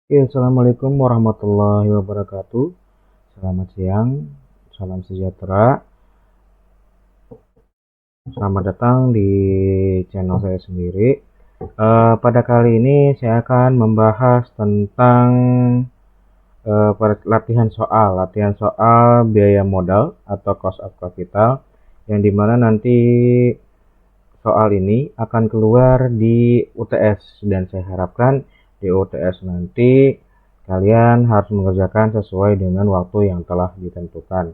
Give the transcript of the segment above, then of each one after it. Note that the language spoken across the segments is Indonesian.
Ya, Assalamualaikum warahmatullahi wabarakatuh. Selamat siang, salam sejahtera. Selamat datang di channel saya sendiri. Pada kali ini saya akan membahas tentang latihan soal biaya modal atau cost of capital, yang dimana nanti soal ini akan keluar di UTS, dan saya harapkan di UTS nanti kalian harus mengerjakan sesuai dengan waktu yang telah ditentukan.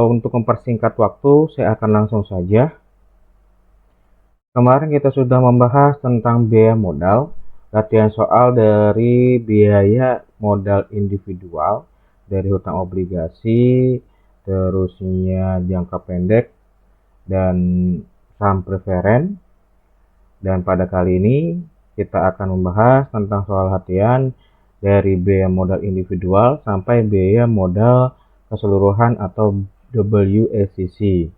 Untuk mempersingkat waktu, saya akan langsung saja. Kemarin kita sudah membahas tentang biaya modal, latihan soal dari biaya modal individual, dari hutang obligasi, terusnya jangka pendek, dan saham preferen. Dan pada kali ini kita akan membahas tentang soal latihan dari biaya modal individual sampai biaya modal keseluruhan atau WACC.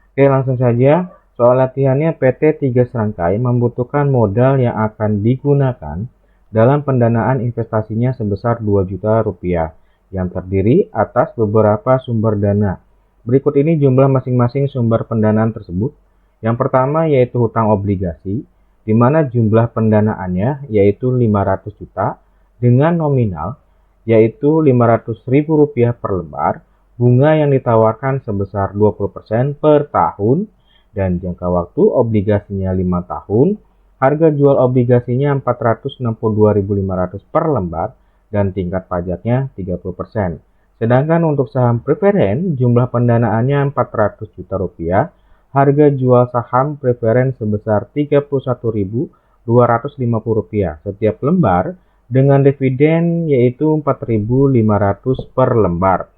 Oke, langsung saja. Soal latihannya, PT 3 serangkai membutuhkan modal yang akan digunakan dalam pendanaan investasinya sebesar 2 juta rupiah yang terdiri atas beberapa sumber dana. Berikut ini jumlah masing-masing sumber pendanaan tersebut. Yang pertama yaitu hutang obligasi, di mana jumlah pendanaannya yaitu 500 juta dengan nominal yaitu Rp500.000 per lembar, bunga yang ditawarkan sebesar 20% per tahun, dan jangka waktu obligasinya 5 tahun, harga jual obligasinya Rp462.500 per lembar, dan tingkat pajaknya 30%. Sedangkan untuk saham preferen, jumlah pendanaannya 400 juta rupiah, harga jual saham preferen sebesar Rp31.250 setiap lembar, dengan dividen yaitu 4.500 per lembar.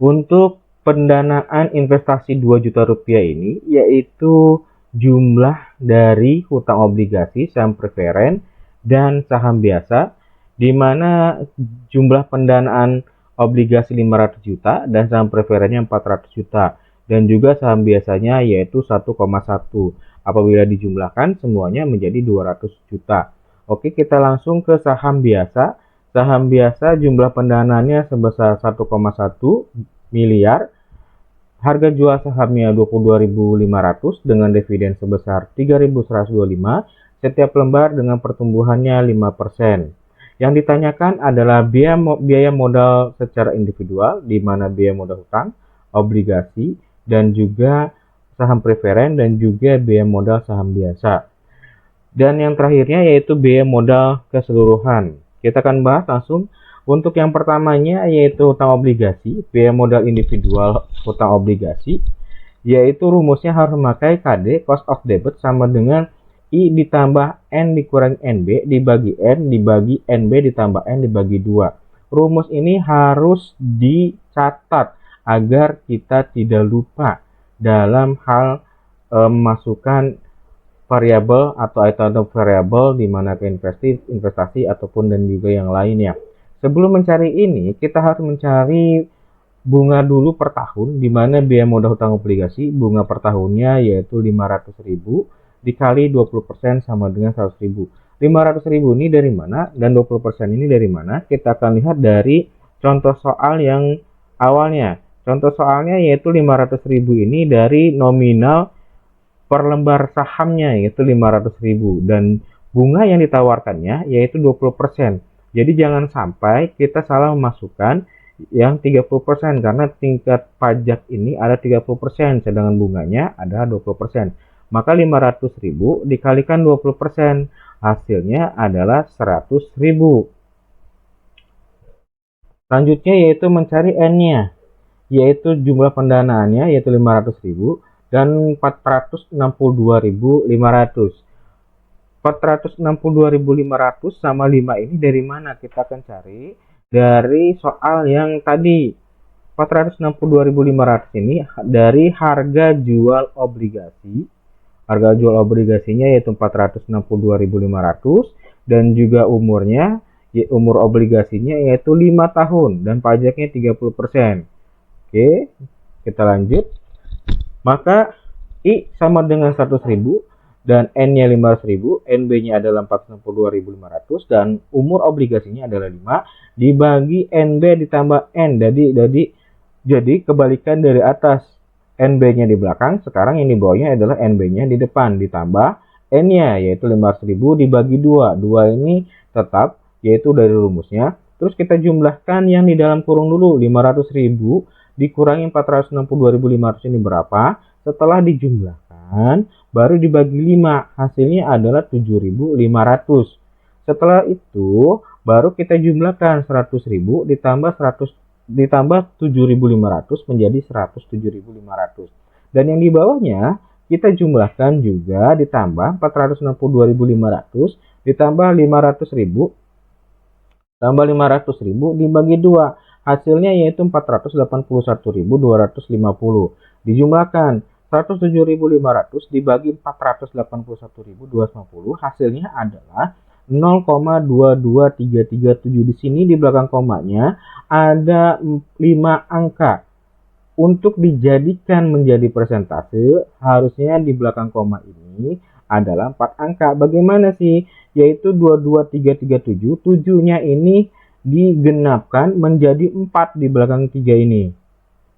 Untuk pendanaan investasi 2 juta rupiah ini yaitu jumlah dari hutang obligasi, saham preferen, dan saham biasa, di mana jumlah pendanaan obligasi 500 juta dan saham preferennya 400 juta, dan juga saham biasanya yaitu 1,1. Apabila dijumlahkan semuanya menjadi 200 juta. Oke, kita langsung ke saham biasa. Saham biasa jumlah pendanaannya sebesar 1,1 miliar. Harga jual sahamnya 22.500 dengan dividen sebesar 3.125 setiap lembar dengan pertumbuhannya 5%. Yang ditanyakan adalah biaya modal secara individual, di mana biaya modal hutang, obligasi, dan juga saham preferen, dan juga biaya modal saham biasa. Dan yang terakhirnya yaitu biaya modal keseluruhan. Kita akan bahas langsung. Untuk yang pertamanya yaitu hutang obligasi, biaya modal individual hutang obligasi, yaitu rumusnya harus memakai KD, cost of debit, sama dengan I ditambah N dikurangi NB dibagi N dibagi NB ditambah N dibagi 2. Rumus ini harus dicatat agar kita tidak lupa dalam hal memasukkan variabel atau item variabel di mana ke investasi ataupun dan juga yang lainnya. Sebelum mencari ini, kita harus mencari bunga dulu per tahun, di mana biaya modal hutang obligasi bunga per tahunnya yaitu 500.000 dikali 20% sama dengan 100.000. 500.000 ini dari mana dan 20% ini dari mana? Kita akan lihat dari contoh soal yang awalnya. Contoh soalnya yaitu 500.000 ini dari nominal per lembar sahamnya yaitu 500.000, dan bunga yang ditawarkannya yaitu 20%. Jadi jangan sampai kita salah memasukkan yang 30%, karena tingkat pajak ini ada 30%, sedangkan bunganya ada 20%. Maka 500.000 dikalikan 20%, hasilnya adalah 100.000. Selanjutnya yaitu mencari N-nya, yaitu jumlah pendanaannya yaitu 500.000 dan 462.500. 462.500 sama 5 ini dari mana? Kita akan cari dari soal yang tadi. 462.500 ini dari harga jual obligasi. Harga jual obligasinya yaitu 462.500, dan juga umurnya, umur obligasinya yaitu 5 tahun dan pajaknya 30%. Oke, kita lanjut. Maka I sama dengan 100.000 dan N-nya 500.000, NB-nya adalah 462.500, dan umur obligasinya adalah 5, dibagi NB ditambah N. Jadi kebalikan dari atas, NB-nya di belakang, sekarang yang di bawahnya adalah NB-nya di depan, ditambah N-nya, yaitu 500.000 dibagi 2. 2 ini tetap, yaitu dari rumusnya. Terus kita jumlahkan yang di dalam kurung dulu, 500.000 dikurangi 462.500 ini berapa? Setelah dijumlahkan, baru dibagi 5, hasilnya adalah 7.500. Setelah itu, baru kita jumlahkan 100.000 ditambah 7.500 menjadi 107.500. Dan yang di bawahnya, kita jumlahkan juga ditambah 462.500 ditambah 500.000 tambah 500.000 dibagi 2. Hasilnya yaitu 481.250. Dijumlahkan 107.500 dibagi 481.250, hasilnya adalah 0,22337. Di sini di belakang komanya ada 5 angka. Untuk dijadikan menjadi persentase, harusnya di belakang koma ini adalah 4 angka. Bagaimana sih? Yaitu 22337, 7-nya ini digenapkan menjadi 4 di belakang 3 ini.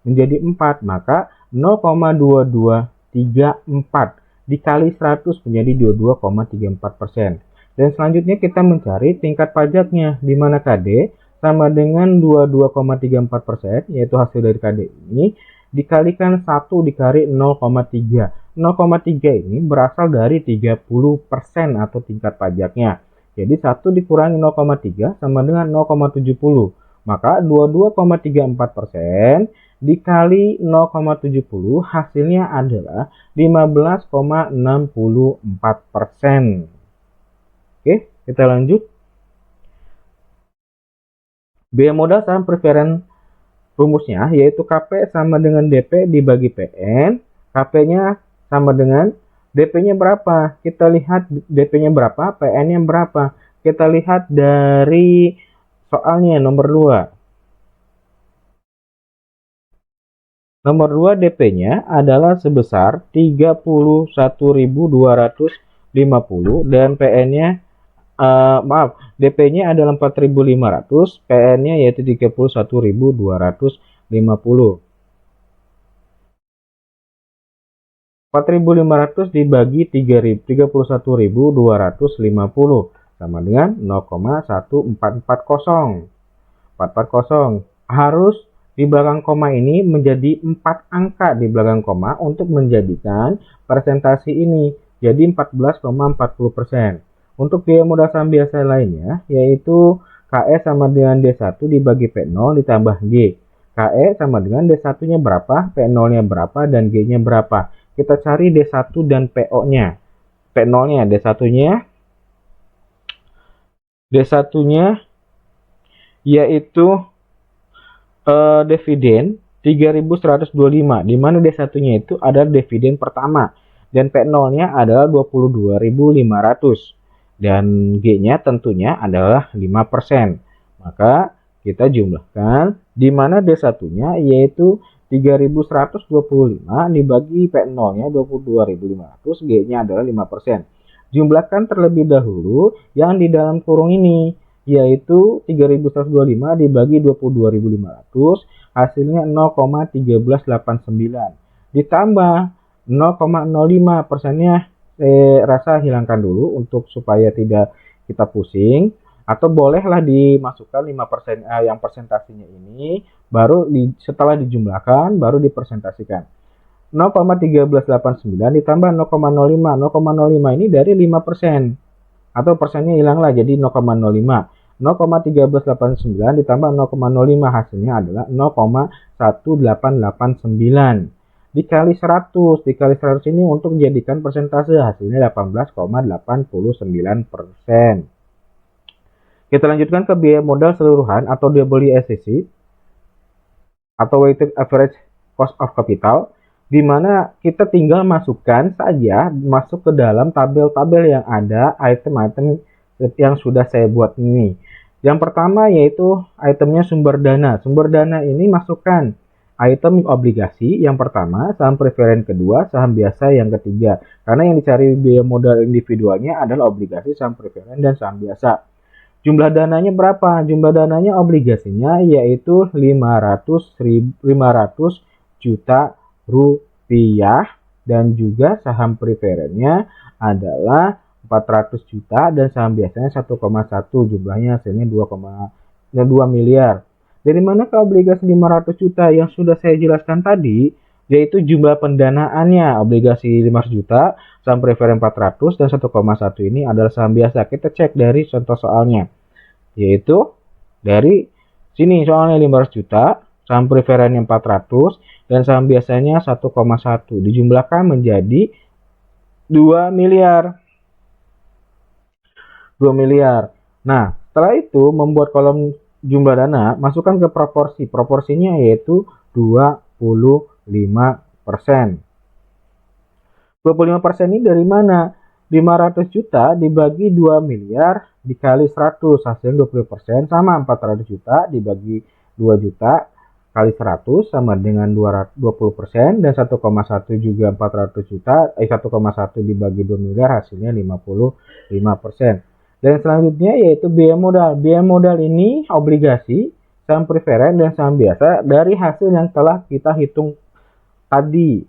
Menjadi 4, maka 0,2234 dikali 100 menjadi 22,34%. Dan selanjutnya kita mencari tingkat pajaknya, di mana KD sama dengan 22,34%, yaitu hasil dari KD ini, dikalikan 1 dikali 0,3. 0,3 ini berasal dari 30% atau tingkat pajaknya. Jadi 1 dikurangi 0,3 sama dengan 0,70. Maka 22,34% dikali 0,70 hasilnya adalah 15,64%. Oke, kita lanjut. Biaya modal saham preferen rumusnya yaitu KP sama dengan DP dibagi PN. KP-nya sama dengan DP-nya berapa? Kita lihat DP-nya berapa, PN-nya berapa. Kita lihat dari soalnya nomor 2. Nomor 2 DP-nya adalah sebesar 31.250 dan PN-nya DP-nya adalah 4.500, PN-nya yaitu 31.250. 4.500 dibagi 31.250 sama dengan 0,1440. 440 harus di belakang koma ini menjadi 4 angka di belakang koma untuk menjadikan presentasi ini jadi 14,40%. Untuk biaya modal saham biasa lainnya yaitu KE sama dengan D1 dibagi P0 ditambah G. KE sama dengan D1-nya berapa, P0-nya berapa, dan G-nya berapa. Kita cari D1 dan PO-nya. P0-nya, D1-nya yaitu dividen 3.125, di mana D1-nya itu adalah dividen pertama dan P0-nya adalah 22.500 dan G-nya tentunya adalah 5%. Maka kita jumlahkan di mana D1-nya yaitu 3.125 dibagi P0-nya 22.500, G-nya adalah 5%. Jumlahkan terlebih dahulu yang di dalam kurung ini, yaitu 3.125 dibagi 22.500, hasilnya 0,1389. Ditambah 0,05%-nya rasa hilangkan dulu untuk supaya tidak kita pusing. Atau bolehlah dimasukkan 5% yang persentasenya ini, baru setelah dijumlahkan, baru dipresentasikan. 0,1389 ditambah 0,05. 0,05 ini dari 5%. Atau persennya hilanglah, jadi 0,05. 0,1389 ditambah 0,05 hasilnya adalah 0,1889. Dikali 100. Dikali 100 ini untuk dijadikan persentase, hasilnya 18,89%. Kita lanjutkan ke biaya modal seluruhan atau WACC atau Weighted Average Cost of Capital, di mana kita tinggal masuk ke dalam tabel-tabel yang ada item-item yang sudah saya buat ini. Yang pertama yaitu itemnya sumber dana. Sumber dana ini masukkan item obligasi yang pertama, saham preferen kedua, saham biasa yang ketiga. Karena yang dicari biaya modal individualnya adalah obligasi, saham preferen, dan saham biasa. Jumlah dananya berapa? Jumlah dananya obligasinya yaitu 500 juta rupiah, dan juga saham preferennya adalah 400 juta dan saham biasanya 1,1, jumlahnya hasilnya 2 miliar. Dari mana ke obligasi 500 juta yang sudah saya jelaskan tadi, yaitu jumlah pendanaannya obligasi 500 juta, saham preferen 400 dan 1,1 ini adalah saham biasa. Kita cek dari contoh soalnya, yaitu dari sini soalnya 500 juta, saham preferennya 400 dan saham biasanya 1,1 dijumlahkan menjadi 2 miliar. 2 miliar. Nah, setelah itu membuat kolom jumlah dana, masukkan ke proporsi. Proporsinya yaitu 25%. 25% ini dari mana? 500 juta dibagi 2 miliar dikali 100, hasilnya 20%, sama 400 juta dibagi 2 juta kali 100 sama dengan 20%, dan 1,1 juga 400 juta, 1,1 dibagi 2 miliar hasilnya 55%. Dan selanjutnya yaitu biaya modal. Biaya modal ini obligasi, saham preferen, dan saham biasa dari hasil yang telah kita hitung tadi.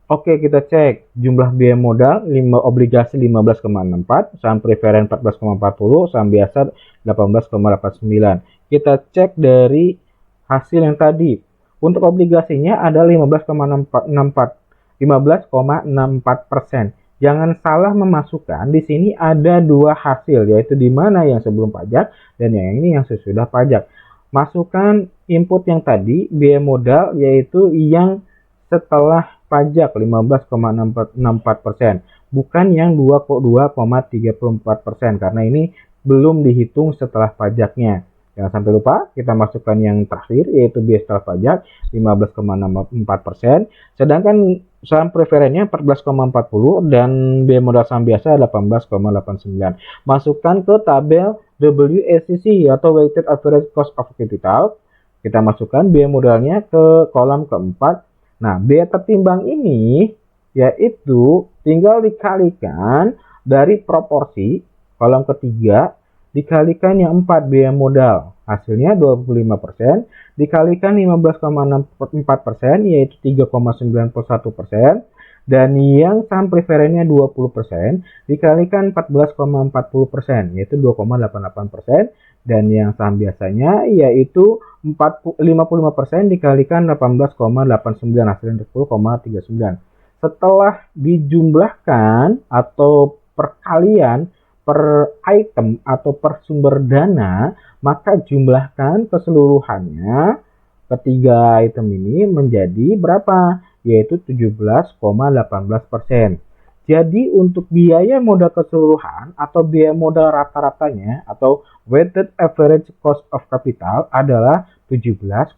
Oke, kita cek jumlah biaya modal, obligasi 15,64, saham preferen 14,40, saham biasa 18,89. Kita cek dari hasil yang tadi. Untuk obligasinya ada 15,64%. Jangan salah memasukkan, di sini ada dua hasil, yaitu di mana yang sebelum pajak dan yang ini yang sesudah pajak. Masukkan input yang tadi, biaya modal, yaitu yang setelah pajak 15,64%, bukan yang 22,34%, karena ini belum dihitung setelah pajaknya. Jangan sampai lupa, kita masukkan yang terakhir, yaitu biaya setelah pajak 15,64%, sedangkan saham preferennya 14,40 dan biaya modal saham biasa 18,89. Masukkan ke tabel WACC atau Weighted Average Cost of Capital. Kita masukkan biaya modalnya ke kolom keempat. Nah, biaya tertimbang ini yaitu tinggal dikalikan dari proporsi kolom ketiga dikalikan yang 4 biaya modal. Hasilnya 25%, dikalikan 15,64% yaitu 3,91%, dan yang saham preferennya 20% dikalikan 14,40% yaitu 2,88%, dan yang saham biasanya yaitu 55% dikalikan 18,89 hasilnya 10,39. Setelah dijumlahkan atau perkalian per item atau per sumber dana, maka jumlahkan keseluruhannya ketiga item ini menjadi berapa? Yaitu 17,18%. Jadi untuk biaya modal keseluruhan atau biaya modal rata-ratanya atau weighted average cost of capital adalah 17,18%.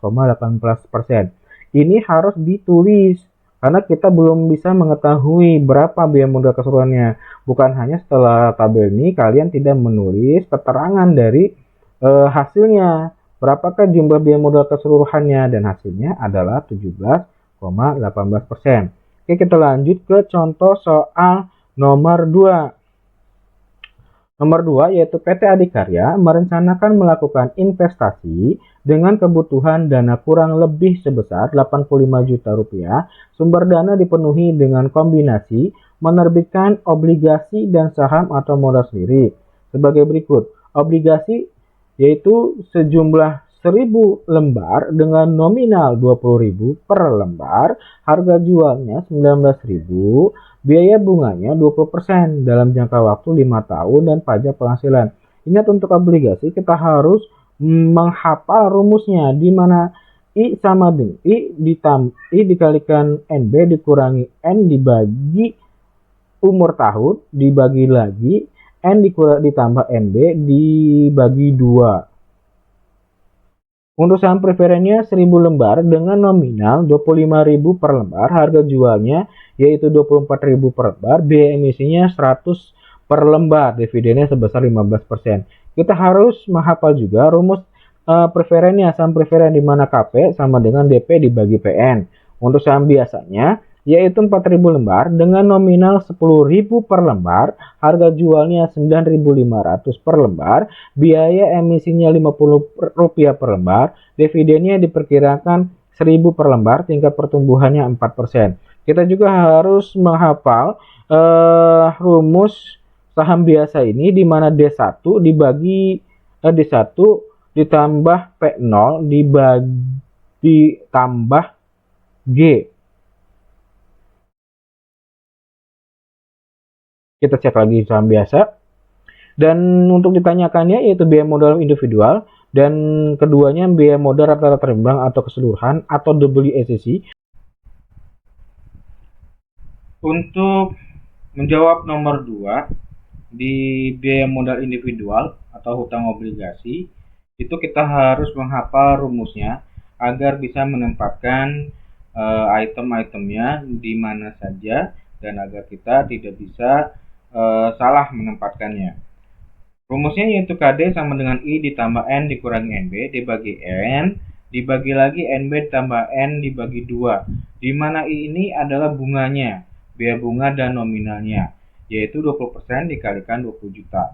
Ini harus ditulis karena kita belum bisa mengetahui berapa biaya modal keseluruhannya. Bukan hanya setelah tabel ini kalian tidak menulis keterangan dari hasilnya. Berapakah jumlah biaya modal keseluruhannya, dan hasilnya adalah 17,18%. Oke, kita lanjut ke contoh soal nomor 2. Nomor 2 yaitu PT Adikarya merencanakan melakukan investasi dengan kebutuhan dana kurang lebih sebesar 85 juta rupiah. Sumber dana dipenuhi dengan kombinasi menerbitkan obligasi dan saham atau modal sendiri. Sebagai berikut, obligasi yaitu sejumlah 1000 lembar dengan nominal 20.000 per lembar, harga jualnya 19.000, biaya bunganya 20% dalam jangka waktu 5 tahun dan pajak penghasilan. Ingat, untuk obligasi kita harus menghafal rumusnya, di mana I sama dengan I dikalikan NB dikurangi N dibagi umur tahun dibagi lagi N ditambah NB dibagi 2. Untuk saham preferennya 1000 lembar dengan nominal 25.000 per lembar, harga jualnya yaitu 24.000 per lembar, biaya emisinya 100 per lembar, dividennya sebesar 15%. Kita harus menghafal juga rumus preferennya, saham preferen di mana KP sama dengan DP dibagi PN. Untuk saham biasanya yaitu 4.000 lembar dengan nominal 10.000 per lembar, harga jualnya 9.500 per lembar, biaya emisinya Rp50 per lembar, dividennya diperkirakan 1.000 per lembar, tingkat pertumbuhannya 4%. Kita juga harus menghafal rumus saham biasa ini di mana D1 dibagi D1 ditambah P0 ditambah G. Kita cek lagi saham biasa. Dan untuk ditanyakannya yaitu biaya modal individual dan keduanya biaya modal rata-rata terimbang atau keseluruhan atau WACC. Untuk menjawab nomor 2 di biaya modal individual atau hutang obligasi, itu kita harus menghafal rumusnya agar bisa menempatkan item-itemnya di mana saja dan agar kita tidak bisa salah menempatkannya. Rumusnya yaitu KD sama dengan I ditambah N dikurangi NB dibagi N dibagi lagi NB ditambah N dibagi 2, di mana I ini adalah bunganya, biaya bunga dan nominalnya, yaitu 20% dikalikan 20 juta.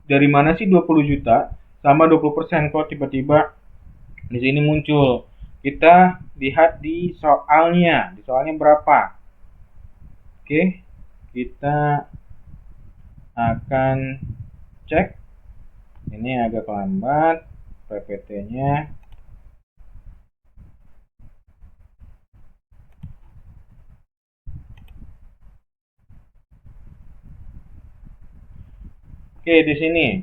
Dari mana sih 20 juta sama 20%? Kok tiba-tiba di sini muncul? Kita lihat di soalnya. Di soalnya berapa? Oke, kita akan cek. Ini agak lambat PPT-nya. Oke, di sini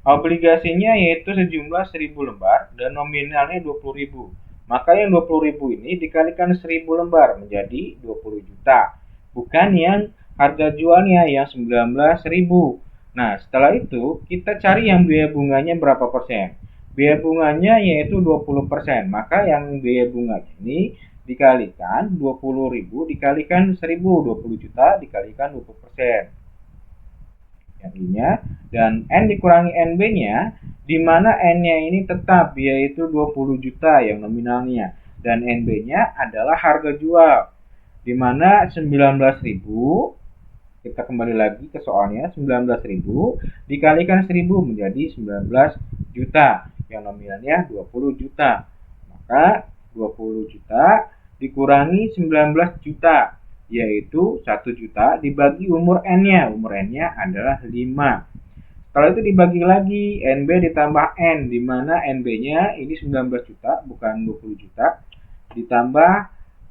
obligasinya yaitu sejumlah 1.000 lembar dan nominalnya 20.000. Maka yang 20.000 ini dikalikan 1.000 lembar menjadi 20 juta. Bukan yang harga jualnya yang 19.000. Nah, setelah itu kita cari yang biaya bunganya berapa persen. Biaya bunganya yaitu 20%. Maka yang biaya bunganya ini dikalikan 20.000 dikalikan 1.000, 20 juta dikalikan 20%. Yang I-nya dan N dikurangi NB-nya, di mana N-nya ini tetap yaitu 20 juta yang nominalnya dan NB-nya adalah harga jual, di mana 19.000, kita kembali lagi ke soalnya, 19.000 dikalikan 1.000 menjadi 19 juta yang nominalnya 20 juta. Maka 20 juta dikurangi 19 juta yaitu 1 juta dibagi umur N-nya. Umur N-nya adalah 5. Setelah itu dibagi lagi NB ditambah N, di mana NB-nya ini 19 juta, bukan 20 juta, ditambah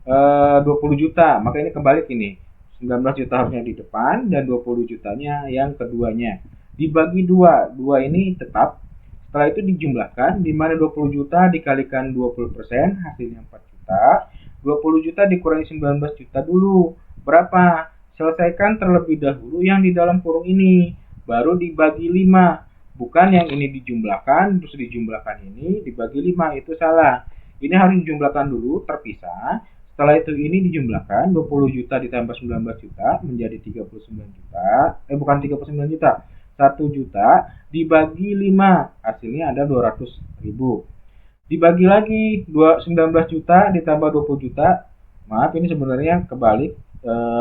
20 juta. Maka ini kebalik ini. 19 juta harusnya di depan dan 20 jutanya yang keduanya. Dibagi 2. 2 ini tetap. Setelah itu dijumlahkan, di mana 20 juta dikalikan 20%, hasilnya 4 juta. 20 juta dikurangi 19 juta dulu. Berapa? Selesaikan terlebih dahulu yang di dalam kurung ini. Baru dibagi 5. Bukan yang ini dijumlahkan, terus dijumlahkan ini, dibagi 5. Itu salah. Ini harus dijumlahkan dulu, terpisah. Setelah itu ini dijumlahkan, 20 juta ditambah 19 juta menjadi 39 juta. Bukan 39 juta. 1 juta dibagi 5. Hasilnya ada 200.000. Dibagi lagi 19 juta ditambah 20 juta. Maaf, ini sebenarnya kebalik.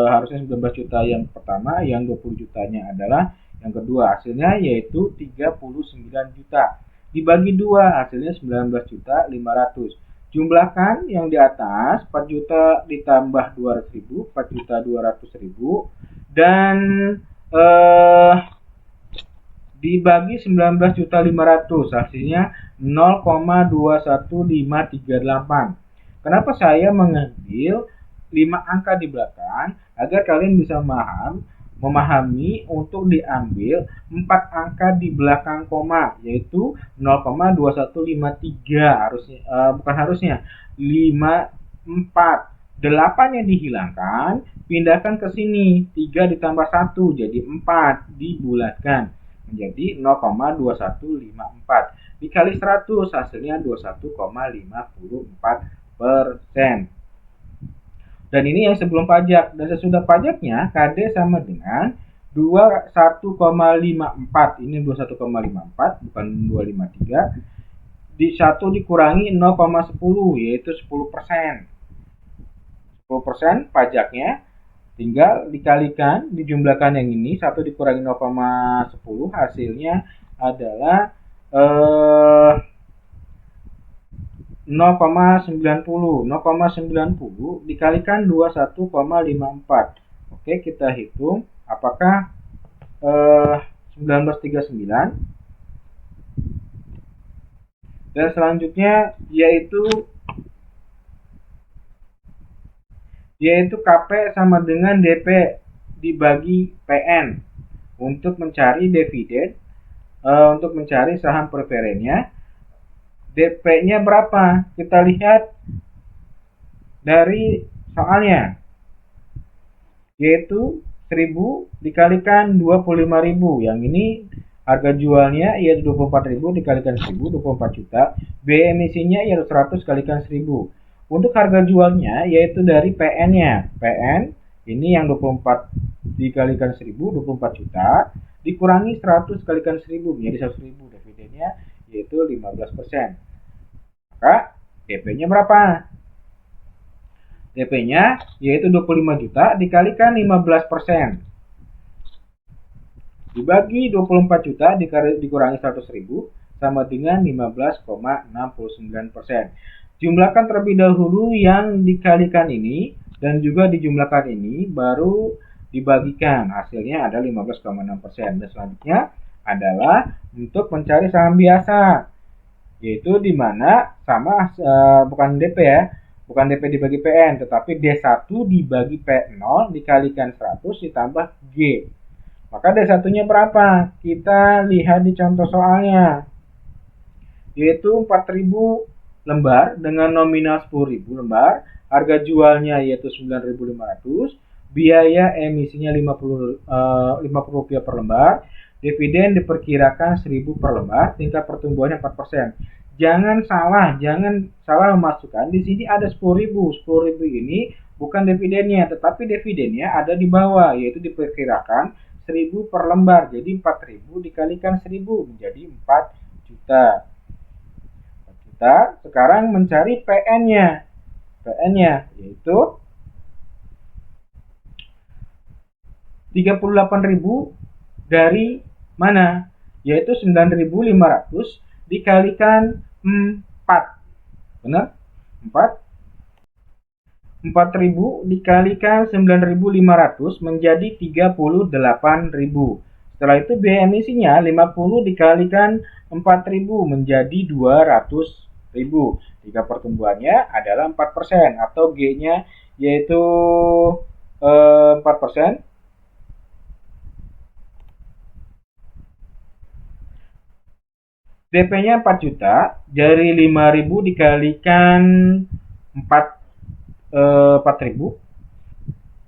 Harusnya 19 juta yang pertama, yang 20 jutanya adalah yang kedua. Hasilnya yaitu 39 juta. Dibagi 2, hasilnya 19 juta 500. Jumlahkan yang di atas, 4 juta ditambah 200.000, 4 juta 200.000. Dan dibagi 19.500, hasilnya 0,21538. Kenapa saya mengambil 5 angka di belakang? Agar kalian bisa memahami untuk diambil 4 angka di belakang koma, yaitu 0,2153 harusnya, bukan harusnya, 54. 8-nya dihilangkan, pindahkan ke sini, 3 ditambah 1 jadi 4, dibulatkan menjadi 0,2154 dikali 100, hasilnya 21,54%. Dan ini yang sebelum pajak. Dan sesudah pajaknya KD sama dengan 21,54. Ini 21,54 bukan 253 1 dikurangi 0,10 yaitu 10%. 10% pajaknya tinggal dikalikan, dijumlahkan yang ini 1 dikurangi 0,10 hasilnya adalah 0,90. 0,90 dikalikan 21,54. Oke, kita hitung apakah 1939. Dan selanjutnya yaitu KP sama dengan DP dibagi PN untuk mencari dividen, untuk mencari saham preferennya. DP-nya berapa? Kita lihat dari soalnya, yaitu 1000 dikalikan 25.000. Yang ini harga jualnya yaitu 24.000 dikalikan 1000, 24 juta. Biaya emisinya yaitu 100 kalikan 1000. Untuk harga jualnya yaitu dari PN-nya. PN ini yang 24 dikalikan 1000, 24 juta, dikurangi 100 kalikan 1000 menjadi 100.000. Dividennya yaitu 15%. Maka DP-nya berapa? DP-nya yaitu 25 juta dikalikan 15%. Dibagi 24 juta dikurangi 100.000 sama dengan 15,69%. Jumlahkan terlebih dahulu yang dikalikan ini dan juga dijumlahkan ini baru dibagikan. Hasilnya ada 15,6%. Dan selanjutnya adalah untuk mencari saham biasa, yaitu di mana sama bukan DP ya, bukan DP dibagi PN, tetapi D1 dibagi P0 dikalikan 100 ditambah G. Maka D1-nya berapa? Kita lihat di contoh soalnya, yaitu 4.000 lembar dengan nominal 10.000 lembar, harga jualnya yaitu 9.500, biaya emisinya 50 rupiah per lembar, dividen diperkirakan 1.000 per lembar, tingkat pertumbuhannya 4%. Jangan salah memasukkan di sini ada 10.000. 10.000 ini bukan dividennya, tetapi dividennya ada di bawah, yaitu diperkirakan 1.000 per lembar. Jadi 4.000 dikalikan 1.000 menjadi 4 juta. 4 juta. Sekarang mencari PN-nya. PN-nya yaitu 38.000 dari mana? Yaitu 9.500 dikalikan 4. Benar? 4. 4.000 dikalikan 9.500 menjadi 38.000. Setelah itu biaya emisinya 50 dikalikan 4.000 menjadi 200.000. Jika pertumbuhannya adalah 4% atau G-nya yaitu 4%. DP-nya 4 juta, dari 5.000 dikalikan 4.000.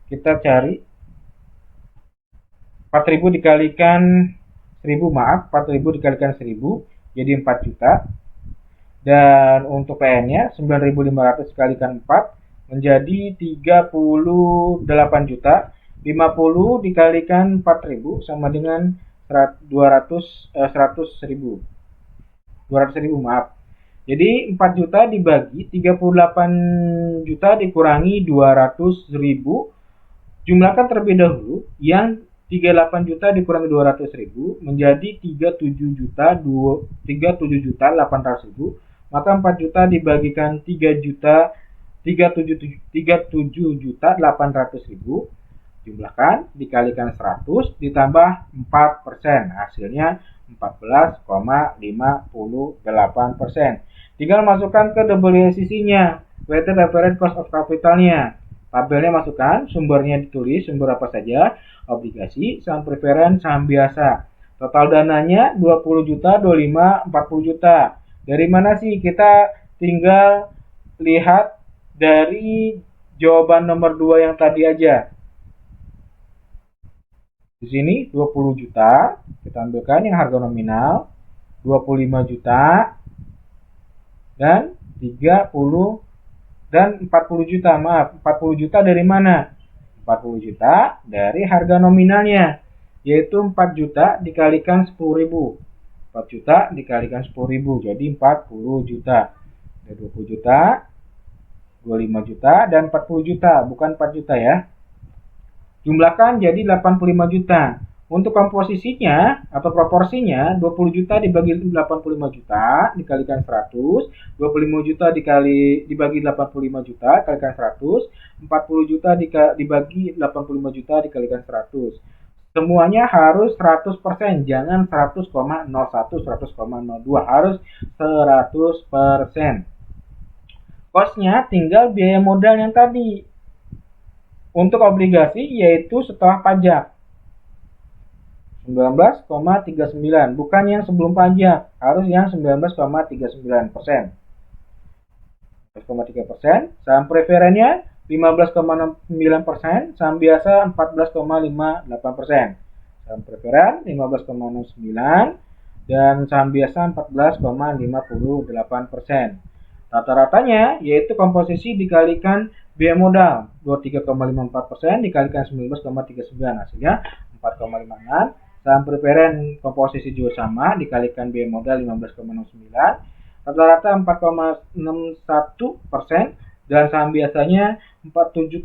Kita cari 4.000 dikalikan 1.000, maaf, 4.000 dikalikan 1.000 jadi 4 juta. Dan untuk PN-nya 9.500 dikalikan 4 menjadi 38 juta. 50 dikalikan 4.000 sama dengan 200.000, maaf. Jadi 4 juta dibagi 38 juta dikurangi 200.000. Jumlahkan terlebih dahulu yang 38 juta dikurangi 200.000 menjadi 37.800.000. Maka 4 juta dibagikan 37.800.000. Jumlahkan dikalikan 100 ditambah 4%. Hasilnya 14,58%. Tinggal masukkan ke WACC-nya, weighted average cost of capital-nya. Tabelnya masukkan, sumbernya ditulis, sumber apa saja, obligasi, saham preferen, saham biasa. Total dananya 20 juta, 25, 40 juta. Dari mana sih? Kita tinggal lihat dari jawaban nomor 2 yang tadi aja. Di sini 20 juta, kita ambilkan yang harga nominal, 25 juta, dan 30 dan 40 juta. Maaf, 40 juta dari mana? 40 juta dari harga nominalnya, yaitu 4 juta dikalikan 10.000. 4 juta dikalikan 10.000 jadi 40 juta. Ada 20 juta, 25 juta, dan 40 juta, bukan 4 juta ya. Jumlahkan jadi 85 juta. Untuk komposisinya atau proporsinya 20 juta dibagi 85 juta dikalikan 100, 25 juta dibagi 85 juta dikalikan 100, 40 juta dibagi 85 juta dikalikan 100. Semuanya harus 100%, jangan 100,01, 100,02, harus 100%. Kosnya tinggal biaya modal yang tadi. Untuk obligasi yaitu setelah pajak 19,39, bukan yang sebelum pajak, harus yang 19,39%. 19,3%, saham preferennya 15,69%, saham biasa 14,58%. Saham preferen 15,69 dan saham biasa 14,58%. Rata-ratanya yaitu komposisi dikalikan biaya modal 23,54% dikalikan 19,39, hasilnya 4,56. Saham preferen komposisi juga sama dikalikan biaya modal 15,09, rata-rata 4,61%, dan saham biasanya 47,06%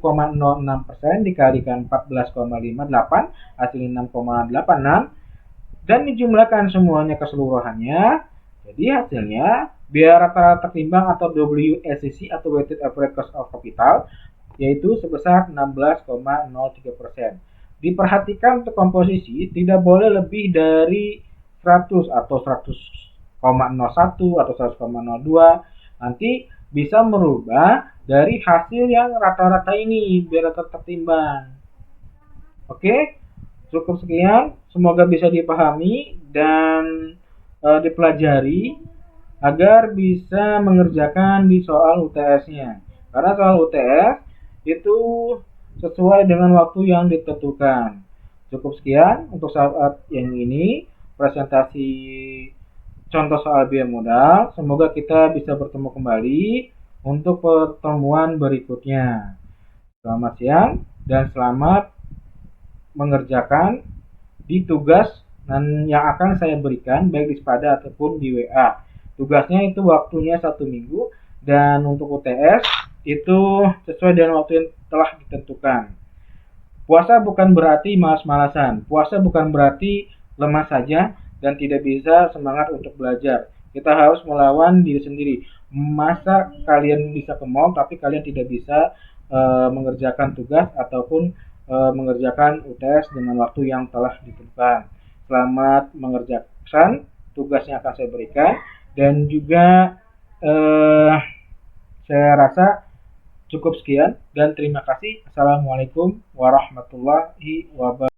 dikalikan 14,58, hasilnya 6,86, dan dijumlahkan semuanya keseluruhannya. Jadi hasilnya biaya rata-rata timbang atau WACC atau weighted average cost of capital yaitu sebesar 16,03%. Diperhatikan untuk komposisi tidak boleh lebih dari 100 atau 100,01 atau 100,02. Nanti bisa merubah dari hasil yang rata-rata ini biar rata-rata timbang. Oke, cukup sekian. Semoga bisa dipahami dan dipelajari agar bisa mengerjakan di soal UTS-nya. Karena soal UTS itu sesuai dengan waktu yang ditentukan. Cukup sekian untuk saat yang ini presentasi contoh soal biaya modal. Semoga kita bisa bertemu kembali untuk pertemuan berikutnya. Selamat siang dan selamat mengerjakan di tugas yang akan saya berikan baik di Spada ataupun di WA. Tugasnya itu waktunya 1 minggu dan untuk UTS itu sesuai dengan waktu yang telah ditentukan. Puasa bukan berarti malas-malasan. Puasa bukan berarti lemah saja dan tidak bisa semangat untuk belajar. Kita harus melawan diri sendiri. Masa kalian bisa ke mall tapi kalian tidak bisa mengerjakan tugas ataupun mengerjakan UTS dengan waktu yang telah ditentukan. Selamat mengerjakan tugasnya akan saya berikan dan juga saya rasa cukup sekian dan terima kasih. Assalamualaikum warahmatullahi wabarakatuh.